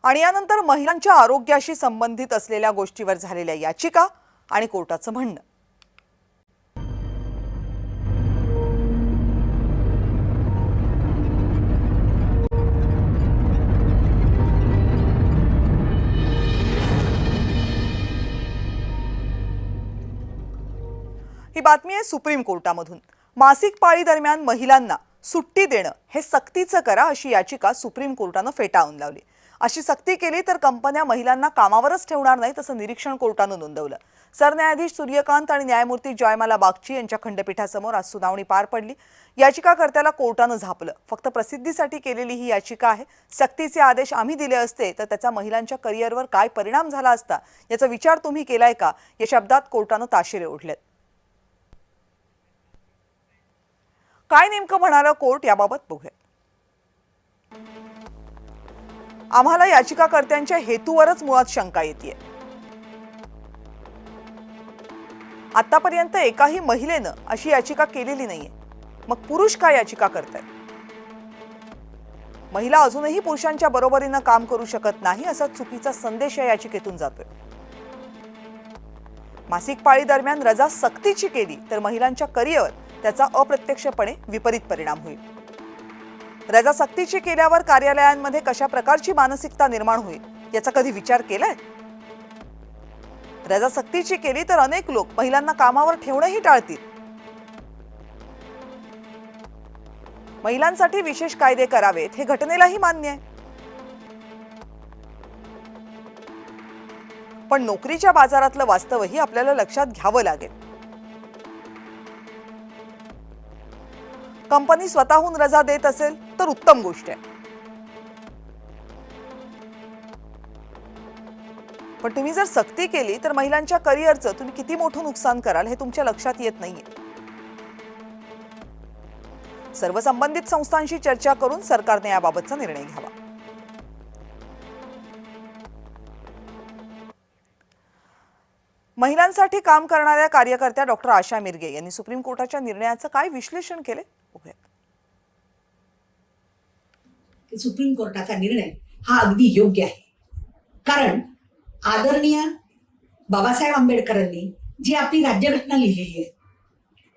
आणि यानंतर महिलांच्या आरोग्याशी संबंधित असलेल्या गोष्टीवर झालेल्या याचिका आणि कोर्टाचं म्हणणं। ही बातमी आहे सुप्रीम कोर्टामधून। मासिक पाळी दरम्यान महिलांना सुट्टी देणं हे सक्तीचं करा अशी याचिका सुप्रीम कोर्टानं फेटाळून लावली। अशी सक्ती केली तर कंपन्या महिलांना कामावरच ठेवणार नाहीत असं निरीक्षण कोर्टानं नोंदवलं। सरन्यायाधीश सूर्यकांत आणि न्यायमूर्ती जयमाला बागची यांच्या खंडपीठासमोर आज सुनावणी पार पडली। याचिकाकर्त्याला कोर्टानं झापलं। फक्त प्रसिद्धीसाठी केलेली ही याचिका आहे। सक्तीचे आदेश आम्ही दिले असते तर त्याचा महिलांच्या करिअरवर काय परिणाम झाला असता याचा विचार तुम्ही केलाय का, या शब्दात कोर्टानं ताशेरे ओढलेत। काय नेमकं म्हणालं कोर्ट याबाबत बघूया। आम्हाला याचिकाकर्त्यांच्या हेतूवरच मुळात शंका येते। आतापर्यंत एकाही महिलेनं अशी याचिका केलेली नाहीये, मग पुरुष काय याचिका करतायत? महिला अजूनही पुरुषांच्या बरोबरीनं काम करू शकत नाही असा चुकीचा संदेश या याचिकेतून जातोय। मासिक पाळी दरम्यान रजा सक्तीची केली तर महिलांच्या करिअर त्याचा अप्रत्यक्षपणे विपरीत परिणाम होईल। रजा सक्तीची केल्यावर कार्यालयांमध्ये कशा प्रकारची मानसिकता निर्माण होईल याचा कधी विचार केलाय? रजा सक्तीची केली तर अनेक लोक महिलांना कामावर ठेवणंही टाळतील। महिलांसाठी विशेष कायदे करावेत हे घटनेलाही मान्य आहे, पण नोकरीच्या बाजारातलं वास्तवही आपल्याला लक्षात घ्यावं लागेल। कंपनी स्वतःहून रजा देत असेल तर उत्तम गोष्ट आहे, पण तुम्ही जर सक्ती केली तर महिलांच्या करिअरचं तुम्ही किती मोठं नुकसान कराल हे तुमच्या लक्षात येत नाहीये। सर्व संबंधित संस्थांशी चर्चा करून सरकारने याबाबतचा निर्णय घ्यावा। महिलांसाठी काम करणाऱ्या कार्यकर्त्या डॉक्टर आशा मिरगे यांनी सुप्रीम कोर्टाच्या निर्णयाचं काय विश्लेषण केले बघूया। सुप्रीम कोर्टाचा निर्णय हा अगदी योग्य आहे, कारण आदरणीय बाबासाहेब आंबेडकरांनी जी आपली राज्यघटना लिहिलेली आहे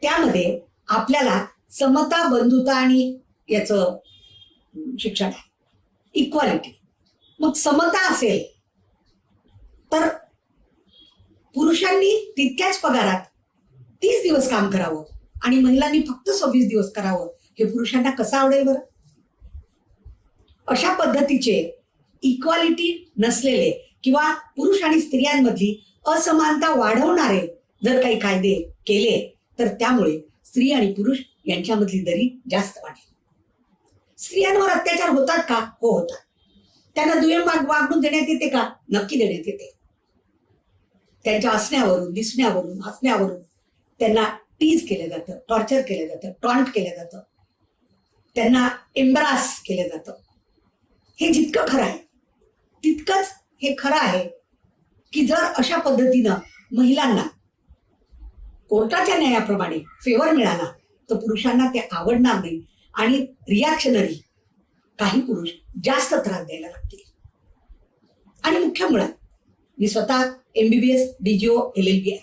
त्यामध्ये आपल्याला समता, बंधुता आणि याचं शिक्षण आहे, इक्वालिटी। मग समता असेल तर पुरुषांनी तितक्याच पगारात 30 दिवस काम करावं आणि महिलांनी फक्त 26 दिवस करावं, हे पुरुषांना कसं आवडेल बरं? अशा पद्धतीचे इक्वालिटी नसलेले किंवा पुरुष आणि स्त्रियांमधली असमानता वाढवणारे जर काही कायदे केले तर त्यामुळे स्त्री आणि पुरुष यांच्यामधली दरी जास्त वाढेल। स्त्रियांवर अत्याचार होतात का? हो, होतात। त्यांना दुय्यम वागणूक देण्यात येते का? नक्की देण्यात येते। त्यांच्या असण्यावरून, दिसण्यावरून, हसण्यावरून त्यांना टीज केलं जातं, टॉर्चर केलं जातं, टॉन्ट केलं जातं, त्यांना एम्ब्रास केलं जातं। हे जितकं खरं आहे तितकंच हे खरं आहे की जर अशा पद्धतीनं महिलांना कोर्टाच्या न्यायाप्रमाणे फेवर मिळाला तर पुरुषांना ते आवडणार नाही आणि रिॲक्शनरी काही पुरुष जास्त त्रास द्यायला लागतील। आणि मुख्य मुळात मी स्वतः MBBS, DGO, LLB आहे।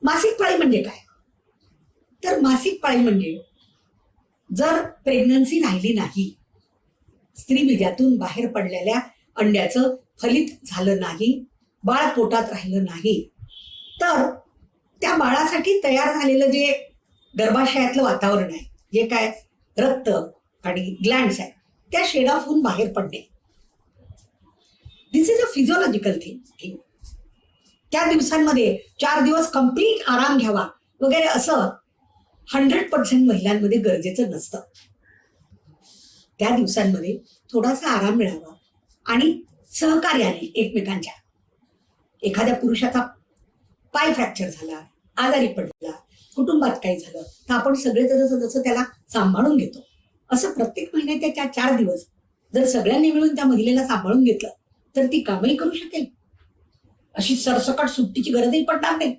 मासिक पाळी म्हणजे काय? तर मासिक पाळी म्हणजे जर प्रेग्नन्सी राहिली नाही, स्त्रीबीजातून बाहेर पडलेल्या अंड्याचं फलित झालं नाही, बाळ पोटात राहिलं नाही, तर त्या बाळासाठी तयार झालेलं जे गर्भाशयातलं वातावरण आहे, जे काय रक्त आणि ग्लँड्स आहेत, त्या शेड ऑफ होऊन बाहेर पडणे, दिस इज अ फिजिओलॉजिकल थिंग। त्या दिवसांमध्ये 4 दिवस कंप्लीट आराम घ्यावा वगैरे असं 100% महिलांमध्ये गरजेचं नसतं। त्या दिवसांमध्ये थोडासा आराम मिळावा आणि सहकार्याने एकमेकांच्या, एखाद्या पुरुषाचा पाय फ्रॅक्चर झाला, आजारी पडला, कुटुंबात काही झालं तर आपण सगळे जसं त्याला सांभाळून घेतो, असं प्रत्येक महिन्याच्या त्या 4 दिवस जर सगळ्यांनी मिळून त्या महिलेला सांभाळून घेतलं तर ती कामही करू शकेल। अशी सरसकट सुट्टीची गरजही पडणार नाही,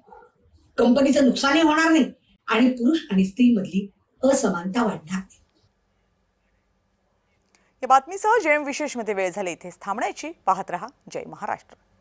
कंपनीचं नुकसानही होणार नाही आणि पुरुष आणि स्त्री मधली असमानता वाढणार नाही। या बातमीसह जयम विशेषमध्ये वेळ झाली इथेच थांबण्याची. पाहत रहा जय महाराष्ट्र.